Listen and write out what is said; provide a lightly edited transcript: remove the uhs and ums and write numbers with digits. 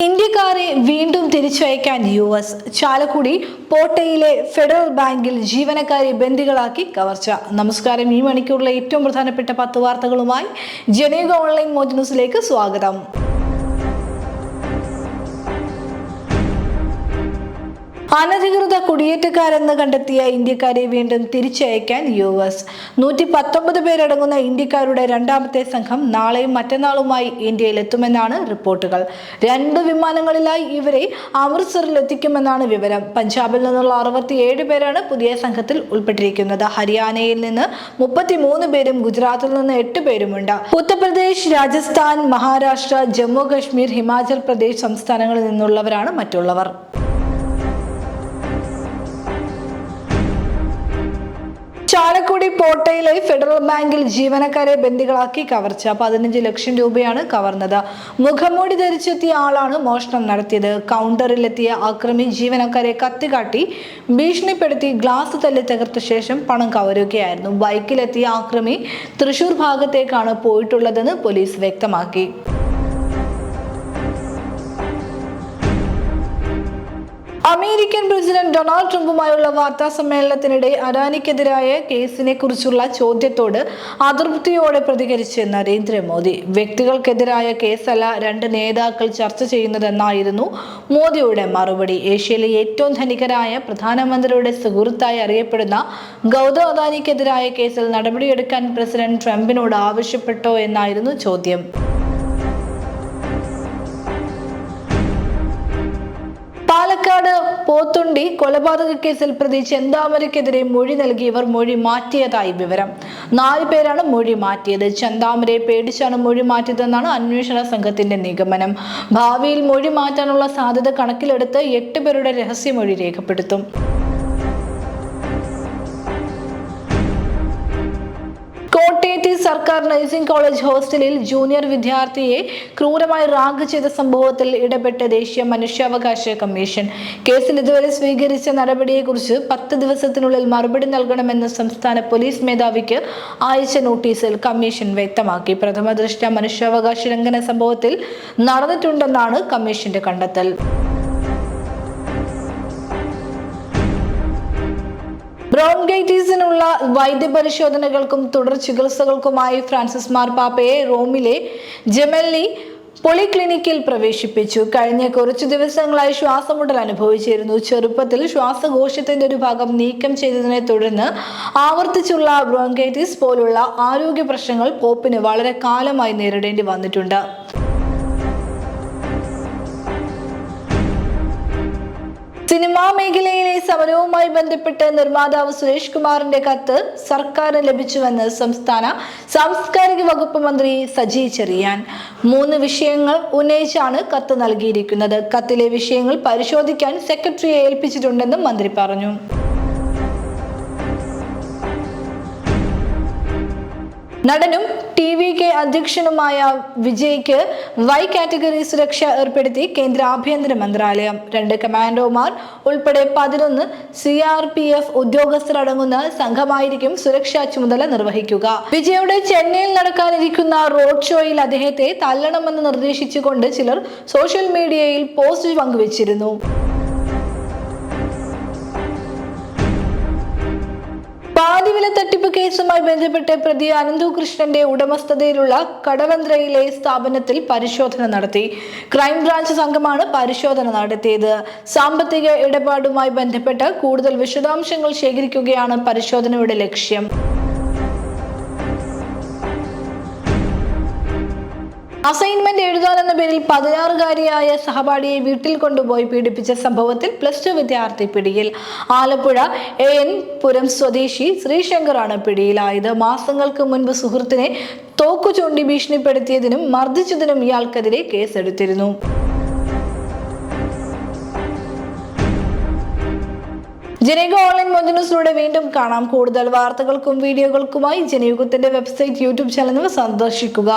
ഇന്ത്യക്കാരെ വീണ്ടും തിരിച്ചയക്കാൻ US Chalakudy പോട്ടയിലെ federal ബാങ്കിൽ ജീവനക്കാരെ ബന്ദികളാക്കി കവർച്ച. നമസ്കാരം, ഈ മണിക്കൂറിലെ ഏറ്റവും പ്രധാനപ്പെട്ട 10 വാർത്തകളുമായി ജനയുഗ ഓൺലൈൻ മോജ് ന്യൂസിലേക്ക് സ്വാഗതം. അനധികൃത കുടിയേറ്റക്കാരെന്ന് കണ്ടെത്തിയ ഇന്ത്യക്കാരെ വീണ്ടും തിരിച്ചയക്കാൻ യുഎസ് 119 പേരടങ്ങുന്ന ഇന്ത്യക്കാരുടെ രണ്ടാമത്തെ സംഘം നാളെയും മറ്റന്നാളുമായി ഇന്ത്യയിലെത്തുമെന്നാണ് റിപ്പോർട്ടുകൾ. 2 വിമാനങ്ങളിലായി ഇവരെ അമൃത്സറിൽ എത്തിക്കുമെന്നാണ് വിവരം. പഞ്ചാബിൽ നിന്നുള്ള 67 പേരാണ് പുതിയ സംഘത്തിൽ ഉൾപ്പെട്ടിരിക്കുന്നത്. ഹരിയാനയിൽ നിന്ന് 33 പേരും ഗുജറാത്തിൽ നിന്ന് 8 പേരുമുണ്ട്. ഉത്തർപ്രദേശ്, രാജസ്ഥാൻ, മഹാരാഷ്ട്ര, ജമ്മു കശ്മീർ, ഹിമാചൽ പ്രദേശ് സംസ്ഥാനങ്ങളിൽ നിന്നുള്ളവരാണ് മറ്റുള്ളവർ. ചാലക്കുടി പോട്ടയിലെ ഫെഡറൽ ബാങ്കിൽ ജീവനക്കാരെ ബന്ദികളാക്കി കവർച്ച. 15 ലക്ഷം രൂപയാണ് കവർന്നത്. മുഖംമൂടി ധരിച്ചെത്തിയ ആളാണ് മോഷണം നടത്തിയത്. കൗണ്ടറിലെത്തിയ ആക്രമി ജീവനക്കാരെ കത്തികാട്ടി ഭീഷണിപ്പെടുത്തി ഗ്ലാസ് തല്ലി തകർത്ത ശേഷം പണം കവരുകയായിരുന്നു. ബൈക്കിലെത്തിയ ആക്രമി തൃശൂർ ഭാഗത്തേക്കാണ് പോയിട്ടുള്ളതെന്ന് പോലീസ് വ്യക്തമാക്കി. അമേരിക്കൻ പ്രസിഡന്റ് ഡൊണാൾഡ് ട്രംപുമായുള്ള വാർത്താ സമ്മേളനത്തിനിടെ അദാനിക്കെതിരായ കേസിനെ കുറിച്ചുള്ള ചോദ്യത്തോട് അതൃപ്തിയോടെ പ്രതികരിച്ച് നരേന്ദ്രമോദി. വ്യക്തികൾക്കെതിരായ കേസല്ല 2 നേതാക്കൾ ചർച്ച ചെയ്യുന്നതെന്നായിരുന്നു മോദിയുടെ മറുപടി. ഏഷ്യയിലെ ഏറ്റവും ധനികരായ പ്രധാനമന്ത്രിയുടെ സുഹൃത്തായി അറിയപ്പെടുന്ന ഗൗതം അദാനിക്കെതിരായ കേസിൽ നടപടിയെടുക്കാൻ പ്രസിഡന്റ് ട്രംപിനോട് ആവശ്യപ്പെട്ടോ എന്നായിരുന്നു ചോദ്യം. പാലക്കാട് പോത്തുണ്ടി കൊലപാതക കേസിൽ പ്രതി ചെന്താമരയ്ക്കെതിരെ മൊഴി നൽകിയവർ മൊഴി മാറ്റിയതായി വിവരം. 4 പേരാണ് മൊഴി മാറ്റിയത്. ചെന്താമരയെ പേടിച്ചാണ് മൊഴി മാറ്റിയതെന്നാണ് അന്വേഷണ സംഘത്തിന്റെ നിഗമനം. ഭാവിയിൽ മൊഴി മാറ്റാനുള്ള സാധ്യത കണക്കിലെടുത്ത് 8 പേരുടെ രഹസ്യമൊഴി രേഖപ്പെടുത്തും. കോട്ടയത്തെ സർക്കാർ നഴ്സിംഗ് കോളേജ് ഹോസ്റ്റലിൽ ജൂനിയർ വിദ്യാർത്ഥിയെ ക്രൂരമായി റാഗ് ചെയ്ത സംഭവത്തിൽ ഇടപെട്ട ദേശീയ മനുഷ്യാവകാശ കമ്മീഷൻ. കേസിൽ ഇതുവരെ സ്വീകരിച്ച നടപടിയെക്കുറിച്ച് 10 ദിവസത്തിനുള്ളിൽ മറുപടി നൽകണമെന്ന് സംസ്ഥാന പോലീസ് മേധാവിക്ക് അയച്ച നോട്ടീസിൽ കമ്മീഷൻ വ്യക്തമാക്കി. പ്രഥമ ദൃഷ്ട്യാ മനുഷ്യാവകാശ ലംഘന സംഭവത്തിൽ നടന്നിട്ടുണ്ടെന്നാണ് കമ്മീഷന്റെ കണ്ടെത്തൽ. ബ്രോൺകൈറ്റിസിനുള്ള വൈദ്യപരിശോധനകൾക്കും തുടർ ചികിത്സകൾക്കുമായി ഫ്രാൻസിസ് മാർപ്പാപ്പയെ റോമിലെ ജെമെല്ലി പോളിക്ലിനിക്കിൽ പ്രവേശിപ്പിച്ചു. കഴിഞ്ഞ കുറച്ചു ദിവസങ്ങളായി ശ്വാസമുട്ടൽ അനുഭവിച്ചിരുന്നു. ചെറുപ്പത്തിൽ ശ്വാസകോശത്തിന്റെ ഒരു ഭാഗം നീക്കം ചെയ്തതിനെ തുടർന്ന് ആവർത്തിച്ചുള്ള ബ്രോൺകൈറ്റിസ് പോലുള്ള ആരോഗ്യ പ്രശ്നങ്ങൾ പോപ്പിന് വളരെ കാലമായി നേരിടേണ്ടി വന്നിട്ടുണ്ട്. സിനിമാ മേഖലയിലെ സമരവുമായി ബന്ധപ്പെട്ട് നിർമ്മാതാവ് സുരേഷ് കുമാറിന്റെ കത്ത് സർക്കാരിന് ലഭിച്ചുവെന്ന് സംസ്ഥാന സാംസ്കാരിക വകുപ്പ് മന്ത്രി സജി ചെറിയാൻ. 3 വിഷയങ്ങൾ ഉന്നയിച്ചാണ് കത്ത് നൽകിയിരിക്കുന്നത്. കത്തിലെ വിഷയങ്ങൾ പരിശോധിക്കാൻ സെക്രട്ടറിയെ ഏൽപ്പിച്ചിട്ടുണ്ടെന്നും മന്ത്രി പറഞ്ഞു. നടനും TVK അധ്യക്ഷനുമായ വിജയ്ക്ക് Y കാറ്റഗറി സുരക്ഷ ഏർപ്പെടുത്തി കേന്ദ്ര ആഭ്യന്തര മന്ത്രാലയം. 2 കമാൻഡോമാർ ഉൾപ്പെടെ 11 CRPF ഉദ്യോഗസ്ഥരടങ്ങുന്ന സംഘമായിരിക്കും സുരക്ഷാ ചുമതല നിർവഹിക്കുക. വിജയുടെ ചെന്നൈയിൽ നടക്കാനിരിക്കുന്ന റോഡ് ഷോയിൽ അദ്ദേഹത്തെ തല്ലണമെന്ന് നിർദ്ദേശിച്ചുകൊണ്ട് ചിലർ സോഷ്യൽ മീഡിയയിൽ പോസ്റ്റ് പങ്കുവച്ചിരുന്നു. പാലിവില തട്ടിപ്പ് കേസുമായി ബന്ധപ്പെട്ട് പ്രതി അനന്തകൃഷ്ണന്റെ ഉടമസ്ഥതയിലുള്ള കടവന്ത്രയിലെ സ്ഥാപനത്തിൽ പരിശോധന നടത്തി. ക്രൈംബ്രാഞ്ച് സംഘമാണ് പരിശോധന നടത്തിയത്. സാമ്പത്തിക ഇടപാടുമായി ബന്ധപ്പെട്ട് കൂടുതൽ വിശദാംശങ്ങൾ ശേഖരിക്കുകയാണ് പരിശോധനയുടെ ലക്ഷ്യം. അസൈൻമെന്റ് എഴുതാനെന്ന പേരിൽ 16-കാരിയായ സഹപാഠിയെ വീട്ടിൽ കൊണ്ടുപോയി പീഡിപ്പിച്ച സംഭവത്തിൽ +2 വിദ്യാർത്ഥി പിടിയിൽ. ആലപ്പുഴ AN പുരം സ്വദേശി ശ്രീശങ്കറാണ് പിടിയിലായത്. മാസങ്ങൾക്ക് മുൻപ് സുഹൃത്തിനെ തോക്കു ചൂണ്ടി ഭീഷണിപ്പെടുത്തിയതിനും മർദ്ദിച്ചതിനും ഇയാൾക്കെതിരെ കേസെടുത്തിരുന്നു. ജനയുഗ ഓൺലൈൻ മോജ് ന്യൂസിലൂടെ വീണ്ടും കാണാം. കൂടുതൽ വാർത്തകൾക്കും വീഡിയോകൾക്കുമായി ജനയുഗത്തിന്റെ വെബ്സൈറ്റ്, YouTube ചാനൽ സന്ദർശിക്കുക.